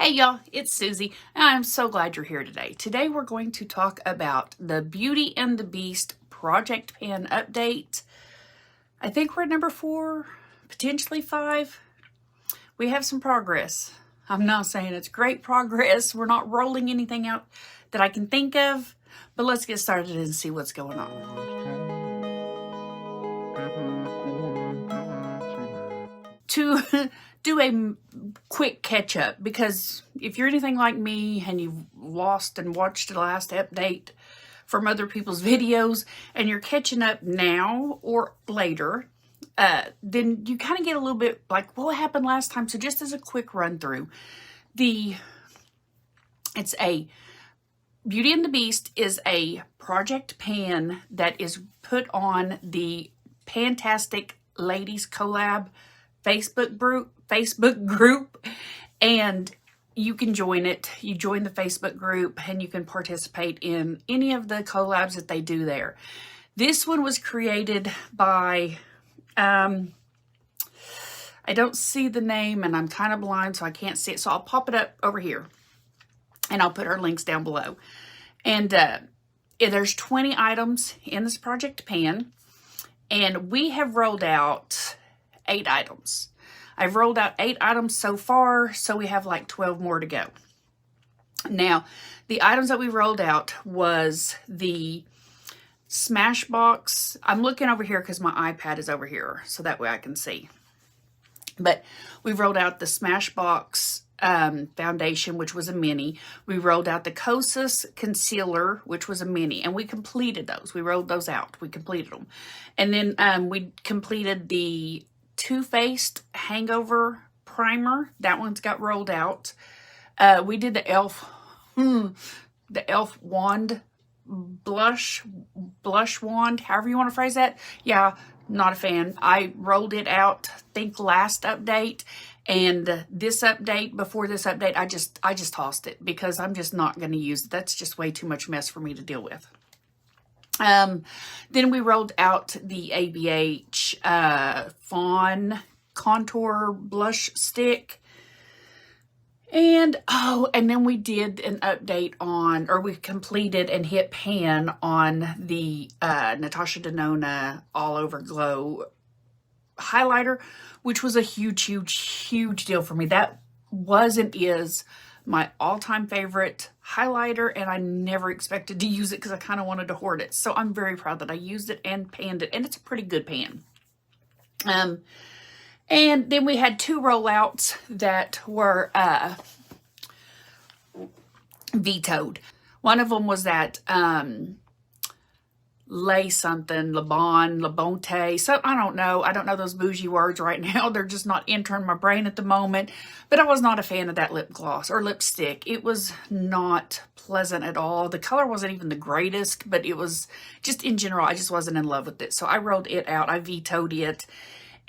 Hey y'all, it's Susie, and I'm so glad you're here today. Today we're going to talk about the Beauty and the Beast Project Pan update. I think we're at number 4, potentially 5. We have some progress. I'm not saying it's great progress. We're not rolling anything out that I can think of, but let's get started and see what's going on. To do a quick catch up, because if you're anything like me and you've lost and watched the last update from other people's videos and you're catching up now or later, then you kind of get a little bit like what happened last time. So just as a quick run through, it's a Beauty and the Beast is a project pan that is put on the Pantastic Ladies Collab Facebook group, and you can join it. You join the Facebook group and you can participate in any of the collabs that they do there. This one was created by I don't see the name and I'm kind of blind, so I can't see it, so I'll pop it up over here and I'll put her links down below. And there's 20 items in this project pan, and we have rolled out 8 items. I've rolled out 8 items so far, so we have like 12 more to go. Now, the items that we rolled out was the Smashbox. I'm looking over here because my iPad is over here, so that way I can see. But we've rolled out the Smashbox foundation, which was a mini. We rolled out the Kosas concealer, which was a mini, and we completed those. We rolled those out. We completed them. And then we completed the Too Faced Hangover primer. That one's got rolled out. We did the e.l.f. wand blush wand, however you want to phrase that. Yeah, not a fan. I rolled it out, I think last update, and this update, before this update, I just tossed it because I'm just not going to use it. That's just way too much mess for me to deal with. Then we rolled out the ABH Fawn Contour Blush Stick. And then we did an update on, or we completed and hit pan on the Natasha Denona All Over Glow highlighter, which was a huge deal for me. That was and is my all-time favorite highlighter, and I never expected to use it because I kind of wanted to hoard it. So I'm very proud that I used it and panned it, and it's a pretty good pan. And then we had 2 rollouts that were vetoed. One of them was that Le Bonte. So I don't know those bougie words right now. They're just not entering my brain at the moment. But I was not a fan of that lip gloss or lipstick. It was not pleasant at all. The color wasn't even the greatest, but it was just in general, I just wasn't in love with it. So I rolled it out. I vetoed it.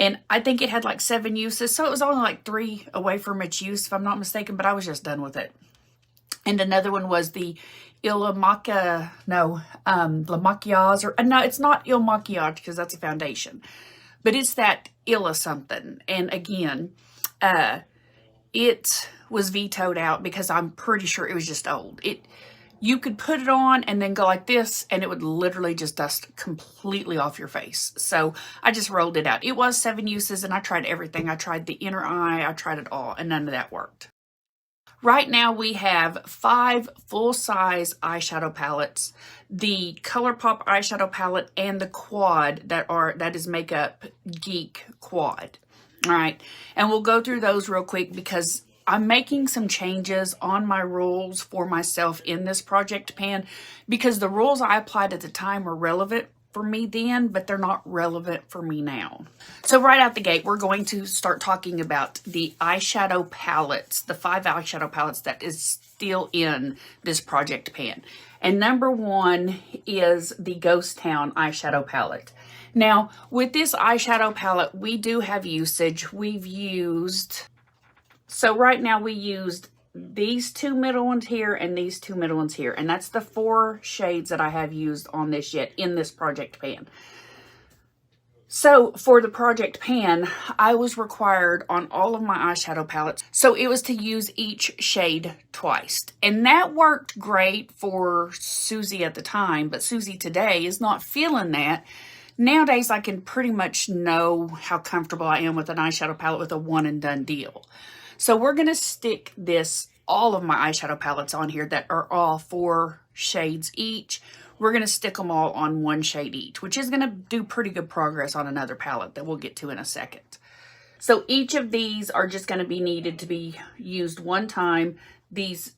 And I think it had like 7 uses. So it was only like 3 away from its use, if I'm not mistaken. But I was just done with it. And another one was the Le Maquillage, or no, it's not Il Maquillage because that's a foundation, but it's that Illa something. And again, it was vetoed out because I'm pretty sure it was just old. You could put it on and then go like this, and it would literally just dust completely off your face. So I just rolled it out. It was 7 uses, and I tried everything. I tried the inner eye. I tried it all, and none of that worked. Right now we have 5 full-size eyeshadow palettes, the ColourPop eyeshadow palette and the quad that is Makeup Geek quad. All right, and we'll go through those real quick because I'm making some changes on my rules for myself in this project pan because the rules I applied at the time were relevant for me then, but they're not relevant for me now. So right out the gate, we're going to start talking about the eyeshadow palettes, the 5 eyeshadow palettes that is still in this project pan. And number 1 is the Ghost Town eyeshadow palette. Now, with this eyeshadow palette, we do have usage. So right now we used these 2 middle ones here and these 2 middle ones here. And that's the 4 shades that I have used on this yet in this project pan. So for the Project Pan, I was required on all of my eyeshadow palettes. So it was to use each shade twice. And that worked great for Susie at the time, but Susie today is not feeling that. Nowadays, I can pretty much know how comfortable I am with an eyeshadow palette with a one and done deal. So we're going to stick all of my eyeshadow palettes on here that are all 4 shades each. We're going to stick them all on 1 shade each, which is going to do pretty good progress on another palette that we'll get to in a second. So each of these are just going to be needed to be used one time. These,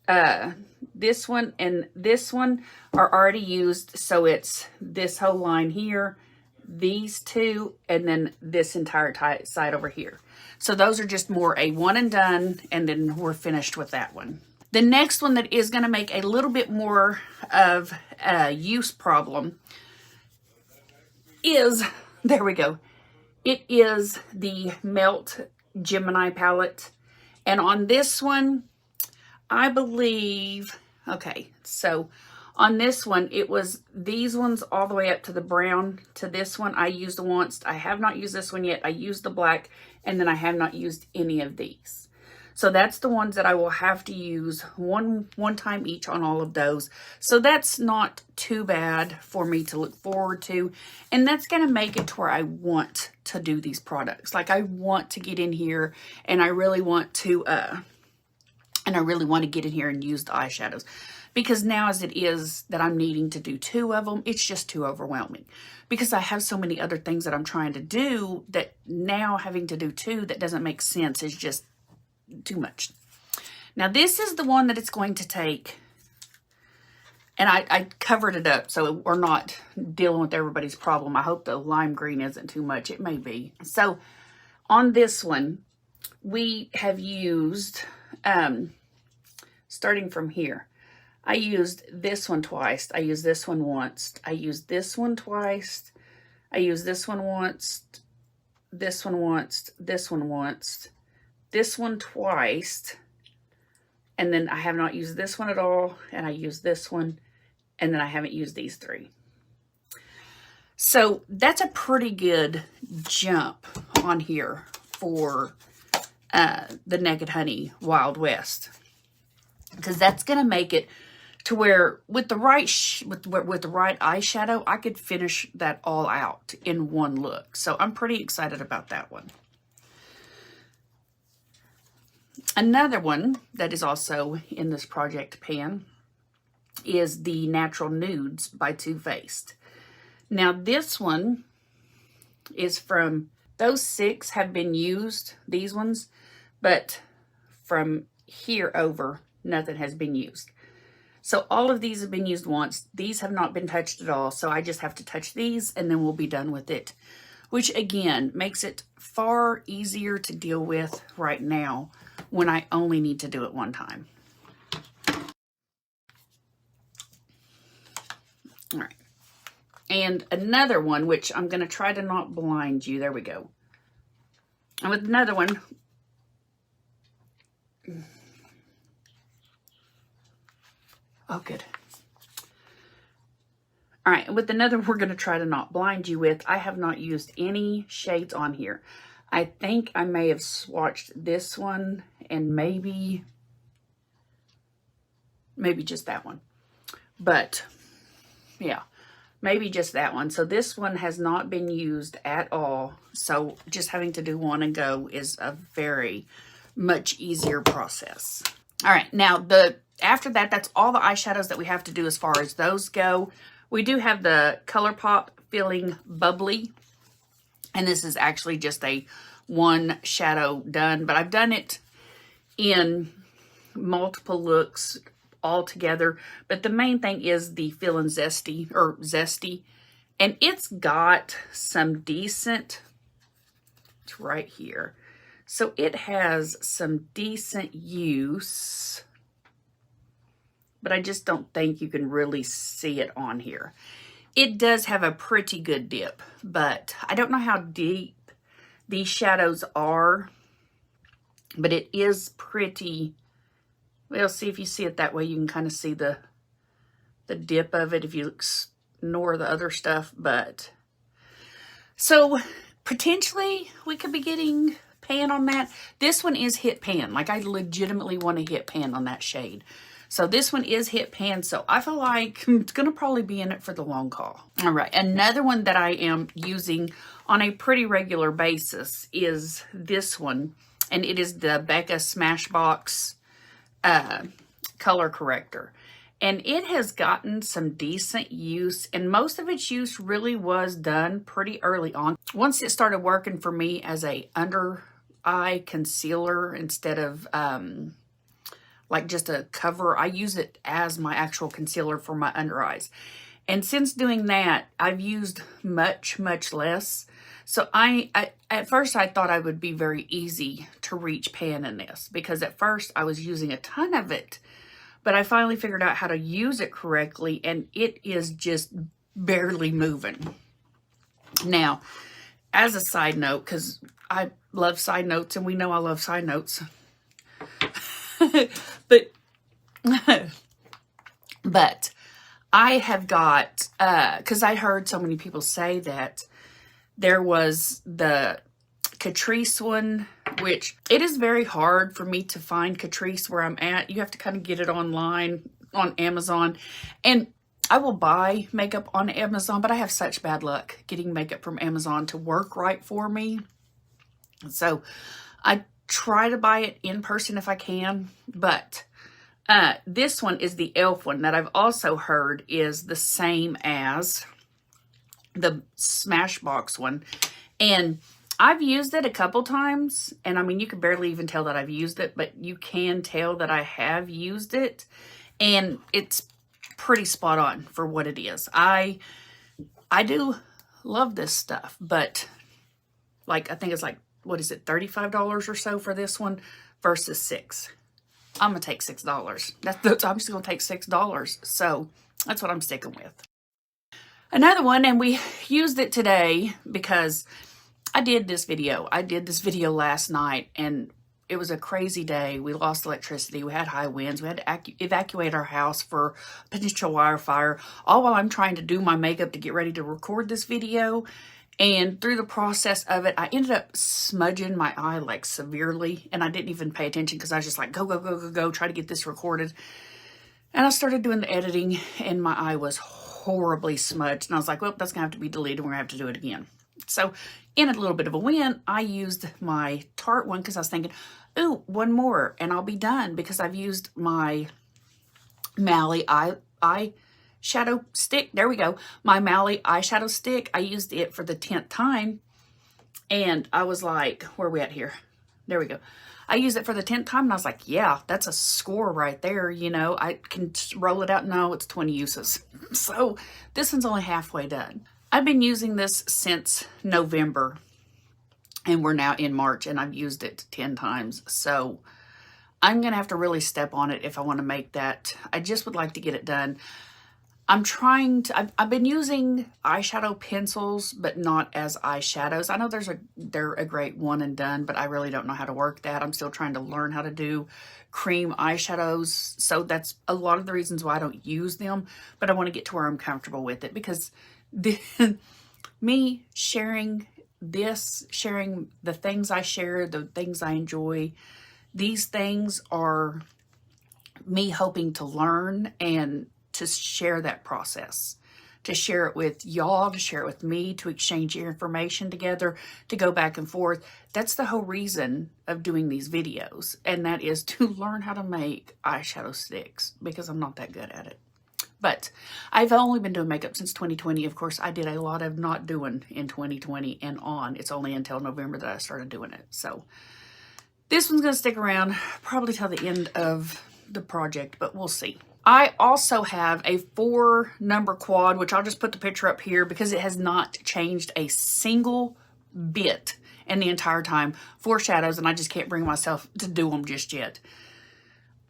this one and this one are already used. So it's this whole line here, these 2, and then this entire side over here. So those are just more a one and done, and then we're finished with that one. The next one that is going to make a little bit more of a use problem is, there we go. It is the Melt Gemini palette. And on this one, I believe, okay, so on this one, it was these ones all the way up to the brown. To this one, I used once. I have not used this one yet. I used the black, and then I have not used any of these. So that's the ones that I will have to use one time each on all of those. So that's not too bad for me to look forward to. And that's going to make it to where I want to do these products. Like I want to get in here, and I really want to, get in here and use the eyeshadows. Because now as it is that I'm needing to do 2 of them, it's just too overwhelming. Because I have so many other things that I'm trying to do that now having to do 2 that doesn't make sense is just too much. Now this is the one that it's going to take, and I covered it up so we're not dealing with everybody's problem. I hope the lime green isn't too much. It may be. So on this one, we have used, starting from here, I used this one twice. I used this one once. I used this one twice. I used this one once. This one once. This one once. This one twice. And then I have not used this one at all. And I used this one. And then I haven't used these 3. So that's a pretty good jump on here for the Naked Honey Wild West. Because that's going to make it to where with the right with the right eyeshadow, I could finish that all out in one look. So I'm pretty excited about that one. Another one that is also in this Project Pan is the Natural Nudes by Too Faced. Now this one is from, those 6 have been used, these ones, but from here over, nothing has been used. So all of these have been used once. These have not been touched at all. So I just have to touch these and then we'll be done with it. Which again, makes it far easier to deal with right now when I only need to do it one time. All right. And another one, which I'm going to try to not blind you. There we go. And with another one, oh, good. All right, with another we're going to try to not blind you with, I have not used any shades on here. I think I may have swatched this one and maybe just that one. But, yeah, maybe just that one. So this one has not been used at all. So just having to do one and go is a very much easier process. All right, now after that, that's all the eyeshadows that we have to do as far as those go. We do have the ColourPop Feeling Bubbly, and this is actually just a one shadow done, but I've done it in multiple looks all together. But the main thing is the Feeling Zesty, and it's got some decent, it's right here. So it has some decent use, but I just don't think you can really see it on here. It does have a pretty good dip, but I don't know how deep these shadows are, but it is pretty, well, see if you see it that way, you can kind of see the dip of it if you ignore the other stuff, but So potentially we could be getting pan on that. This one is hit pan. Like, I legitimately want to hit pan on that shade. So this one is hit pan. So I feel like it's going to probably be in it for the long haul. All right. Another one that I am using on a pretty regular basis is this one. And it is the Becca Smashbox color corrector. And it has gotten some decent use, and most of its use really was done pretty early on. Once it started working for me as a under eye concealer instead of like just a cover, I use it as my actual concealer for my under eyes. And since doing that, I've used much, much less. So I at first I thought I would be very easy to reach pan in this, because at first I was using a ton of it. But I finally figured out how to use it correctly, and it is just barely moving. Now, as a side note, because I love side notes, and we know I love side notes. but I have got, because I heard so many people say that there was the Catrice one, which it is very hard for me to find Catrice where I'm at. You have to kind of get it online on Amazon, and I will buy makeup on Amazon, but I have such bad luck getting makeup from Amazon to work right for me. So I try to buy it in person if I can, but this one is the e.l.f. one that I've also heard is the same as the Smashbox one, and I've used it a couple times, and I mean, you can barely even tell that I've used it, but you can tell that I have used it, and it's pretty spot on for what it is. I do love this stuff, but like, I think it's like, what is it, $35 or so for this one versus $6. I'm going to take $6. I'm just going to take $6. So that's what I'm sticking with. Another one, and we used it today because I did this video last night, and it was a crazy day. We lost electricity. We had high winds. We had to evacuate our house for potential wildfire, all while I'm trying to do my makeup to get ready to record this video. And through the process of it, I ended up smudging my eye like severely, and I didn't even pay attention because I was just like, go, go, go, go, go, try to get this recorded. And I started doing the editing, and my eye was horribly smudged. And I was like, well, that's going to have to be deleted. We're going to have to do it again. So in a little bit of a win, I used my Tarte one because I was thinking, ooh, one more and I'll be done, because I've used my Mally eyeshadow stick. There we go. My Mally eyeshadow stick. I used it for the 10th time, and I was like, where are we at here? There we go. I used it for the 10th time, and I was like, yeah, that's a score right there. You know, I can roll it out. No, it's 20 uses. So this one's only halfway done. I've been using this since November, and we're now in March, and I've used it 10 times. So I'm going to have to really step on it if I want to make that. I just would like to get it done. I'm trying to, I've been using eyeshadow pencils, but not as eyeshadows. I know they're a great one and done, but I really don't know how to work that. I'm still trying to learn how to do cream eyeshadows. So that's a lot of the reasons why I don't use them, but I want to get to where I'm comfortable with it, because me sharing the things I share, the things I enjoy, these things are me hoping to learn and to share that process, to share it with y'all, to share it with me, to exchange information together, to go back and forth. That's the whole reason of doing these videos, and that is to learn how to make eyeshadow sticks, because I'm not that good at it. But I've only been doing makeup since 2020. Of course, I did a lot of not doing in 2020 and on. It's only until November that I started doing it. So this one's going to stick around probably till the end of the project, but we'll see. I also have a 4-number quad, which I'll just put the picture up here because it has not changed a single bit in the entire time. 4 shadows, and I just can't bring myself to do them just yet.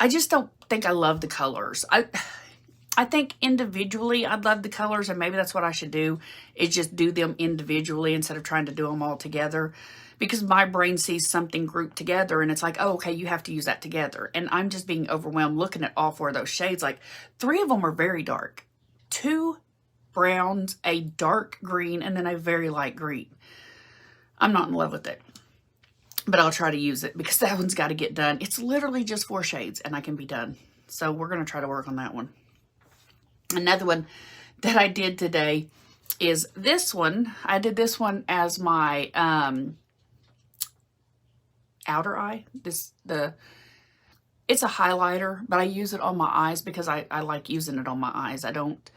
I just don't think I love the colors. I think individually I'd love the colors, and maybe that's what I should do, is just do them individually instead of trying to do them all together, because my brain sees something grouped together and it's like, oh, okay, you have to use that together. And I'm just being overwhelmed looking at all 4 of those shades. Like 3 of them are very dark. 2 browns, a dark green, and then a very light green. I'm not in love with it, but I'll try to use it because that one's got to get done. It's literally just 4 shades and I can be done. So we're going to try to work on that one. Another one that I did today is this one. I did this one as my outer eye. It's a highlighter, but I use it on my eyes because I like using it on my eyes. I don't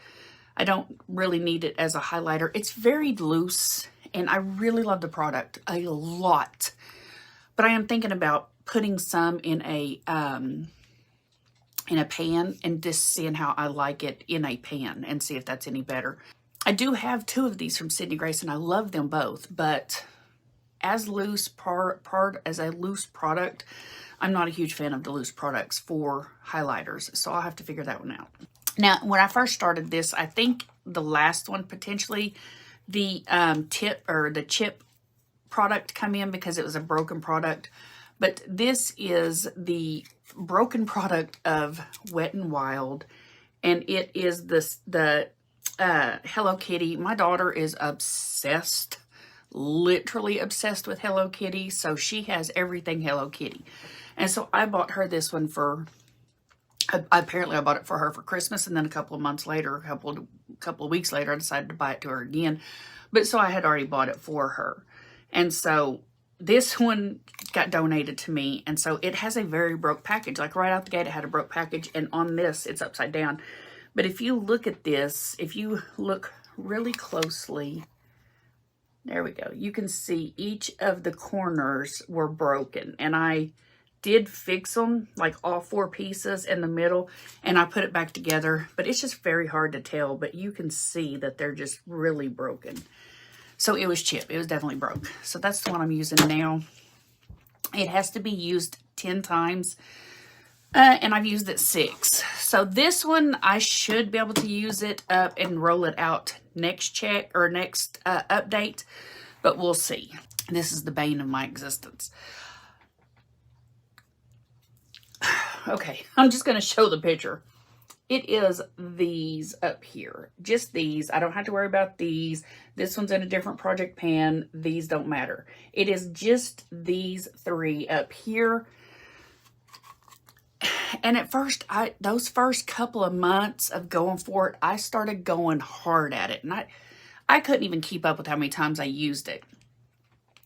really need it as a highlighter. It's very loose and I really love the product a lot. But I am thinking about putting some in a pan and just seeing how I like it in a pan and see if that's any better. I do have 2 of these from Sydney Grace and I love them both, but as a loose product, I'm not a huge fan of the loose products for highlighters, so I'll have to figure that one out. Now, when I first started this, I think the last one potentially, the chip product come in because it was a broken product, but this is the broken product of Wet n Wild, and it is the Hello Kitty. My daughter is obsessed, literally obsessed with Hello Kitty, so she has everything Hello Kitty. And so I bought her this one for, apparently I bought it for her for Christmas, and then a couple of months later, a couple of weeks later, I decided to buy it to her again. But so I had already bought it for her. And so this one got donated to me, and so it has a very broke package. Like right out the gate, it had a broke package, and on this, it's upside down. But if you look at this, if you look really closely, there we go. You can see each of the corners were broken, and I did fix them, like all 4 pieces in the middle, and I put it back together, but it's just very hard to tell, but you can see that they're just really broken. So it was chipped. It was definitely broke. So that's the one I'm using now. It has to be used 10 times, and I've used it 6. So this one, I should be able to use it up and roll it out next update, but we'll see. This is the bane of my existence. Okay, I'm just going to show the picture. It is these up here. Just these. I don't have to worry about these. This one's in a different project pan. These don't matter. It is just these 3 up here. And at first, those first couple of months of going for it, I started going hard at it. And I couldn't even keep up with how many times I used it.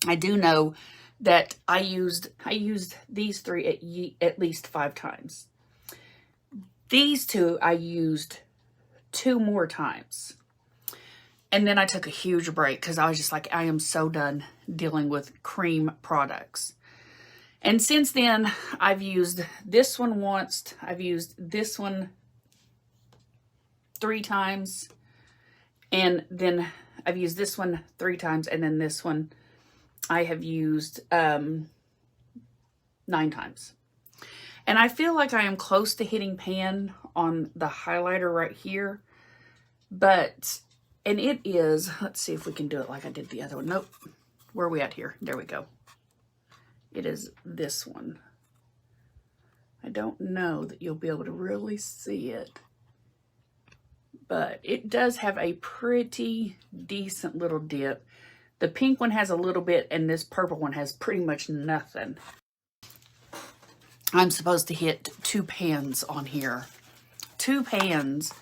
I do know that I used these 3 at least 5 times. These 2 I used 2 more times. And then I took a huge break because I was just like, I am so done dealing with cream products. And since then, I've used this one once. I've used this one 3 times. And then I've used this one 3 times. And then this one I have used 9 times. And I feel like I am close to hitting pan on the highlighter right here. But, and it is, let's see if we can do it like I did the other one. Nope. Where are we at here? There we go. It is this one. I don't know that you'll be able to really see it. But it does have a pretty decent little dip. The pink one has a little bit, and this purple one has pretty much nothing. I'm supposed to hit 2 pans on here. 2 pans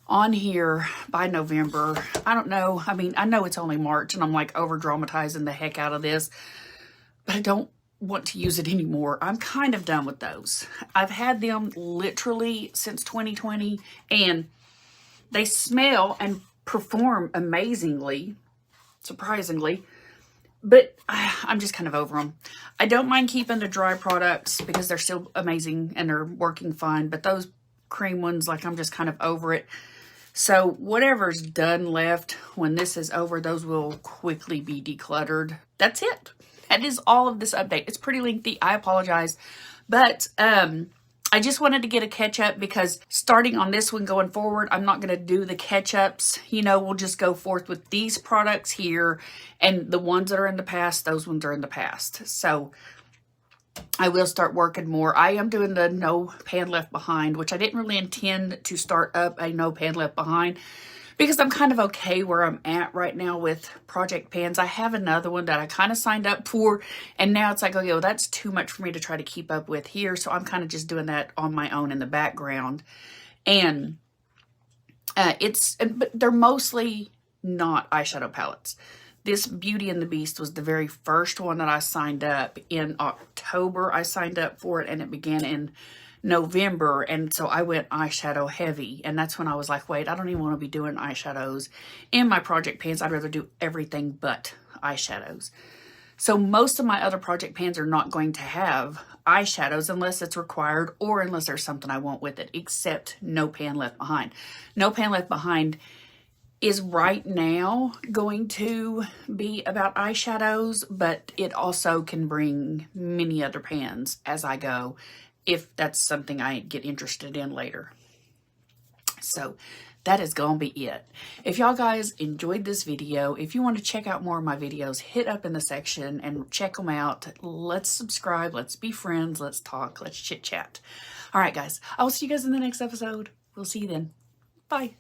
on here by November. I don't know. I mean, I know it's only March, and I'm like over-dramatizing the heck out of this. But I don't want to use it anymore. I'm kind of done with those. I've had them literally since 2020, and they smell and perform amazingly, surprisingly. But I'm just kind of over them. I don't mind keeping the dry products because they're still amazing and they're working fine. But those cream ones, like, I'm just kind of over it. So whatever's done left when this is over, those will quickly be decluttered. That's it. That is all of this update. It's pretty lengthy. I apologize. But I just wanted to get a catch up because starting on this one going forward, I'm not going to do the catch ups. You know, we'll just go forth with these products here, and the ones that are in the past, those ones are in the past. So I will start working more. I am doing the No Pan Left Behind, which I didn't really intend to start up a No Pan Left Behind because I'm kind of okay where I'm at right now with project pans. I have another one that I kind of signed up for, and now it's like, okay, well, that's too much for me to try to keep up with here. So I'm kind of just doing that on my own in the background. And but they're mostly not eyeshadow palettes. This Beauty and the Beast was the very first one that I signed up in October. I signed up for it, and it began in November, and so I went eyeshadow heavy, and that's when I was like, wait, I don't even want to be doing eyeshadows in my project pans. I'd rather do everything but eyeshadows. So most of my other project pans are not going to have eyeshadows unless it's required or unless there's something I want with it, except No Pan Left Behind. No Pan Left Behind is right now going to be about eyeshadows, but it also can bring many other pans as I go, if that's something I get interested in later. So that is gonna be it. If y'all guys enjoyed this video, if you want to check out more of my videos, hit up in the section and check them out. Let's subscribe, let's be friends, let's talk, let's chit chat. All right, guys, I will see you guys in the next episode. We'll see you then. Bye.